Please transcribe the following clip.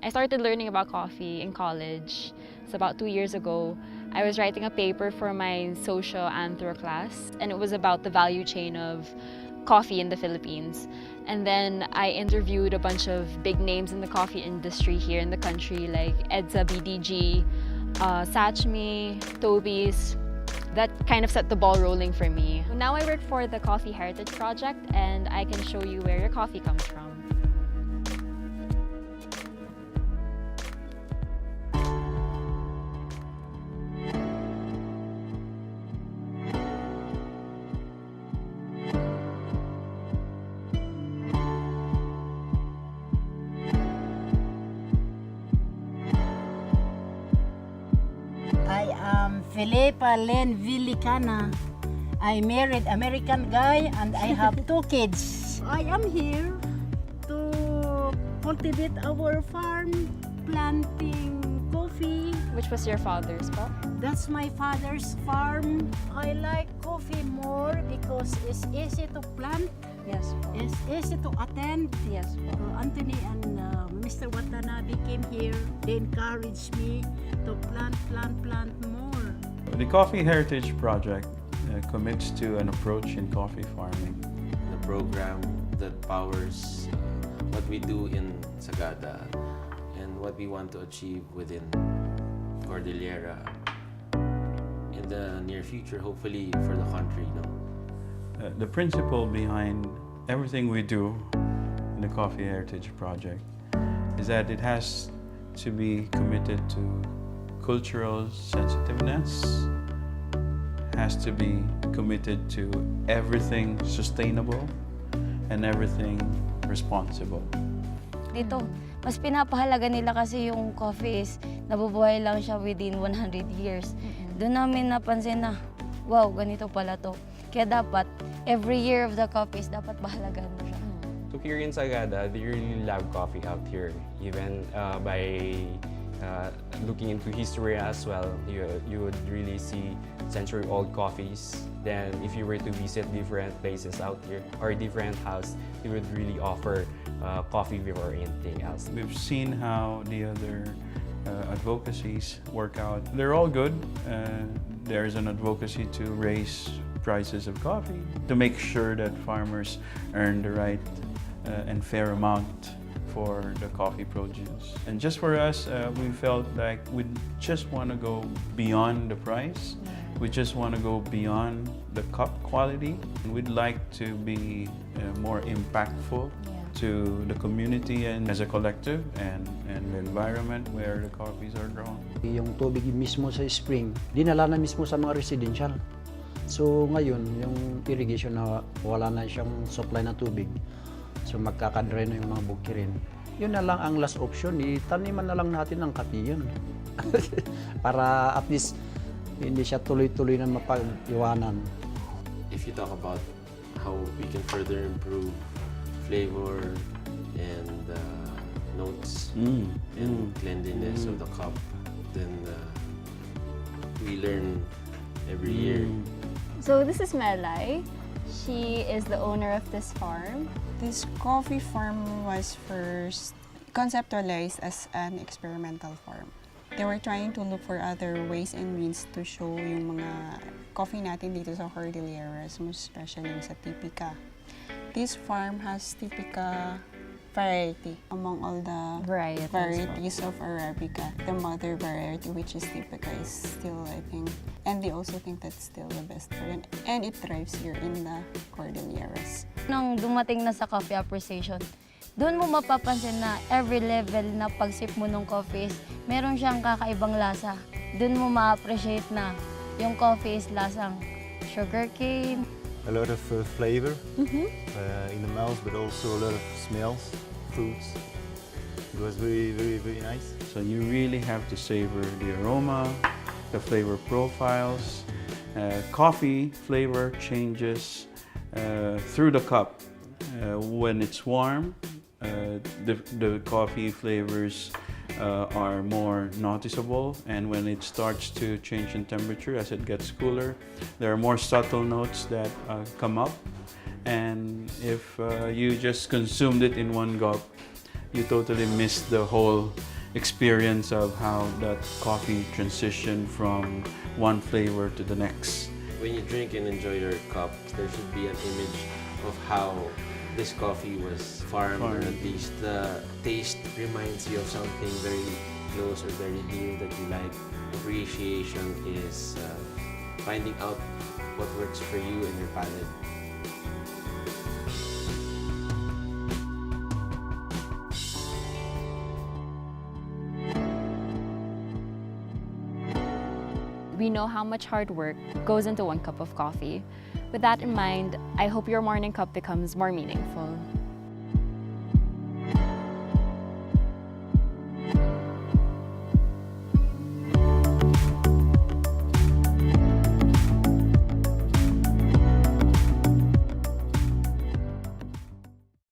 I started learning about coffee in college. It's about 2 years ago. I was writing a paper for my social anthro class, and it was about the value chain of coffee in the Philippines. And then I interviewed a bunch of big names in the coffee industry here in the country, like EDSA, BDG, Satchme, Toby's. That kind of set the ball rolling for me. Now I work for the Coffee Heritage Project, and I can show you where your coffee comes from. I am Felipa Len Villicana. I married American guy and I have 2 kids. I am here to cultivate our farm, planting coffee. Which was your father's po? That's my father's farm. I like coffee more because it's easy to plant, Yes po. it's easy to attend. Yes po. Anthony and Mr. Watanabe came here. They encouraged me to plant more. The Coffee Heritage Project commits to an approach in coffee farming. The program that powers what we do in Sagada and what we want to achieve within Cordillera in the near future, hopefully for the country. The principle behind everything we do in the Coffee Heritage Project is that it has to be committed to cultural sensitiveness, has to be committed to everything sustainable and everything responsible. Dito, mas pinapahalaga nila kasi yung coffee is nabubuhay lang siya within 100 years. Doon namin napansin na, wow, ganito pala to. Kaya dapat, every year of the coffee is dapat bahalagan mo siya. So here in Sagada, they really love coffee out here. Even by looking into history as well, you would really see century-old coffees. Then if you were to visit different places out here or different house, they would really offer coffee before anything else. We've seen how the other advocacies work out. They're all good. There's an advocacy to raise prices of coffee, to make sure that farmers earn the right and fair amount for the coffee produce. And just for us, we felt like we just want to go beyond the price. We just want to go beyond the cup quality. We'd like to be more impactful to the community and as a collective and the environment where the coffees are grown. Yung tubig mismo sa spring, dinala na mismo sa mga residential. So ngayon, yung irrigation na wala na siyang supply na tubig, so magkakadry na yung mga bukirin. Yun na lang ang last option, itaniman na lang natin ng katiyon. Para at least hindi siya tuloy-tuloy na mapag-iwanan. If you talk about how we can further improve flavor and notes and cleanliness of the cup, then we learn every year. So this is Melay. She is the owner of this farm. This coffee farm was first conceptualized as an experimental farm. They were trying to look for other ways and means to show yung mga coffee natin dito sa Cordilleras, most especially sa Typica. This farm has Typica variety among all the varieties of Arabica. The mother variety, which is Typica, is still, I think, and they also think that's still the best for them. And it thrives here in the Cordilleras. Nung dumating na sa coffee appreciation, doon mo mapapansin na every level na pagsip mo ng coffee is meron siyang kakaibang lasa. Doon mo ma-appreciate na yung coffee is lasang sugarcane. A lot of flavor in the mouth, but also a lot of smells, fruits. It was very, very, very nice. So you really have to savor the aroma, the flavor profiles. Coffee flavor changes through the cup. When it's warm, the coffee flavors are more noticeable, and when it starts to change in temperature as it gets cooler, there are more subtle notes that come up. And if you just consumed it in one gulp, you totally miss the whole experience of how that coffee transitioned from one flavor to the next. When you drink and enjoy your cup, there should be an image of how this coffee was farmed, or at least the taste reminds you of something very close or very new that you like. Appreciation is finding out what works for you and your palate. We know how much hard work goes into one cup of coffee. With that in mind, I hope your morning cup becomes more meaningful.